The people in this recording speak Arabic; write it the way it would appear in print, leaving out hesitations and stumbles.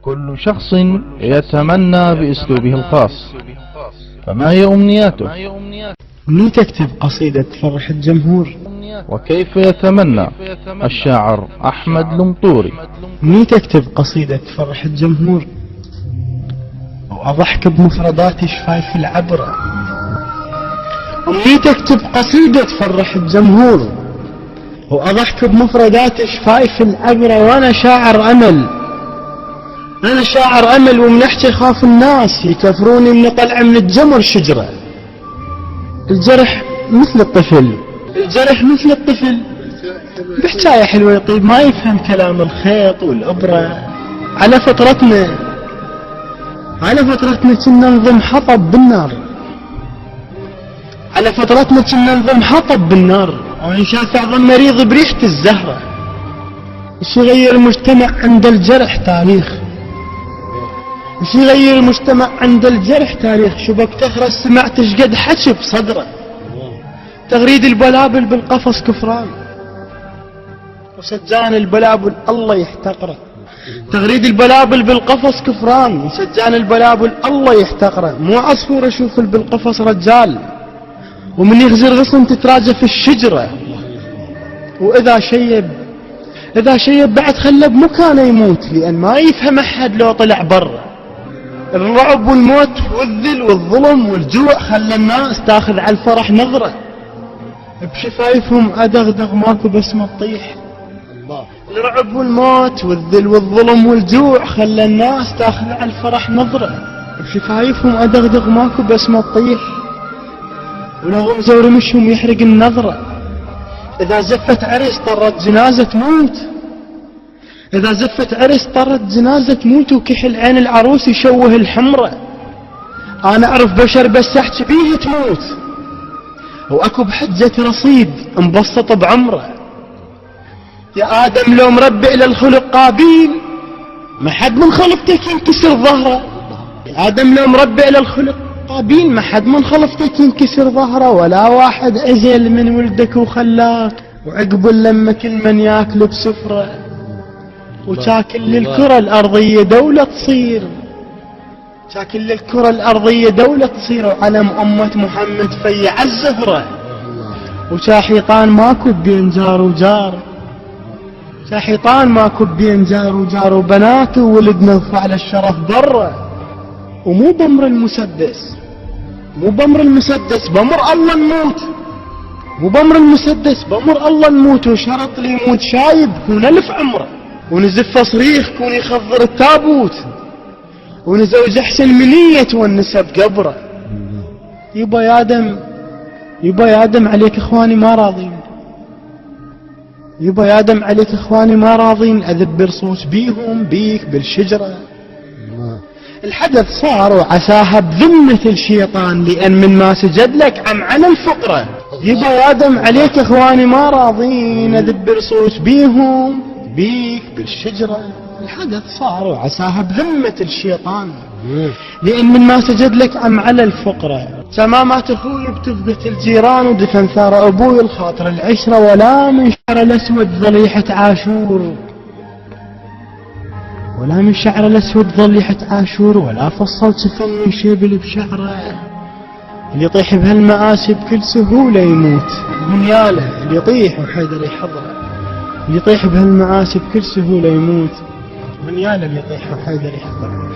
كل شخص يتمنى بأسلوبه الخاص، فما هي أمنياته؟ أمنية تكتب قصيدة تفرح الجمهور. وكيف يتمنى الشاعر أحمد المنطوري؟ أمنية تكتب قصيدة تفرح الجمهور وأضحك بمفردات شفايف العبرة. أمنية تكتب قصيدة تفرح الجمهور وأضحك بمفردات شفايف العبرة. وأنا شاعر أمل، أنا شاعر أمل، ومنحتي خاف الناس يكفروني من طلع من الجمر شجرة. الجرح مثل الطفل، الجرح مثل الطفل بحكاية حلوة يطيب ما يفهم كلام الخيط والإبرة. على فترتنا كنا نضم حطب بالنار، على فترتنا كنا نضم حطب بالنار ونشاف أعظم مريض بريحة الزهرة. ايش يغير المجتمع عند الجرح تاريخ، ايش يغير المجتمع عند الجرح تاريخ. شبك تخرس سمعت شقد حكي بصدره، تغريد البلابل بالقفص كفران وسجان البلابل الله يحتقره. تغريد البلابل بالقفص كفران وسجان البلابل الله يحتقره. مو عصفور اشوف بالقفص رجال، ومن يغزر غصن تتراجع في الشجرة. واذا شيب بعد خله بمكانه يموت، لان ما يفهم احد لو طلع برا. الرعب والموت والذل والظلم والجوع خلى الناس تاخذ على الفرح نظرة. بشفايفهم ادغدغ ماكو بسمة تطيح. الرعب والموت والذل والظلم والجوع خلى الناس تاخذ على الفرح نظرة. بشفايفهم ادغدغ ماكو بسمة تطيح، ولو غمزة ورمشهم يحرق النظرة. إذا زفت عرس طرت جنازة تموت، إذا زفت عرس طرت جنازة تموت، وكحل عين العروس يشوه الحمرة. أنا أعرف بشر بس أحكي بيه تموت، وأكو بحجة رصيد مبسط بعمره. يا آدم لو مربع للخلق قابيل، ما حد من خلقتك ينكسر ظهره. يا آدم لو مربع للخلق قابيل، ما حد من خلقتك ينكسر ظهره. ولا واحد أجل من ولدك وخلاك، وعقب لما كل من ياكل بسفره. وشاكل للكرة الأرضية دولة تصير، شاكل للكرة الأرضية دولة تصير، وعلم أمة محمد فيع الزهرة. وشاحيطان ماكو بين جار وجار، شاحيطان ماكو بين جار وجار، وبنات وولد نرفع للشرف برا. ومو بمر المسدس، مو بمر المسدس بمر الله نموت، مو بمر المسدس بمر الله نموت. وشرط لي يموت شايب كون ألف عمره، ونزف صريخ كون يخضر التابوت، ونزوج أحسن منية والنسب قبره. يبا يا آدم عليك إخواني ما راضين، يبا يا آدم عليك إخواني ما راضين. أذب رصوص بيهم بيك بالشجرة. الحدث صار وعساها بذمة الشيطان، لأن من ما سجد لك عم على الفقرة. يبا يا آدم عليك إخواني ما راضين، أذب رصوص بيهم بيك بالشجرة. الحدث صار وعساها بذمة الشيطان، لأن من ما سجد لك عم على الفقرة. سمامات أخوي بتفقت الجيران، ودفن ثار أبوي الخاطر العشرة. ولا من شعر الأسود ضليحة عاشور، ولا من شعر الأسود ضليحة عاشور، ولا فصلت سفن من شبل بشعره. اللي يطيح بهالمآسي بكل سهولة يموت، من ياله اللي يطيح وحيدر يحضره. اللي يطيح بهالمآسي بكل سهولة يموت، من ياله اللي يطيح وحيدر يحضره.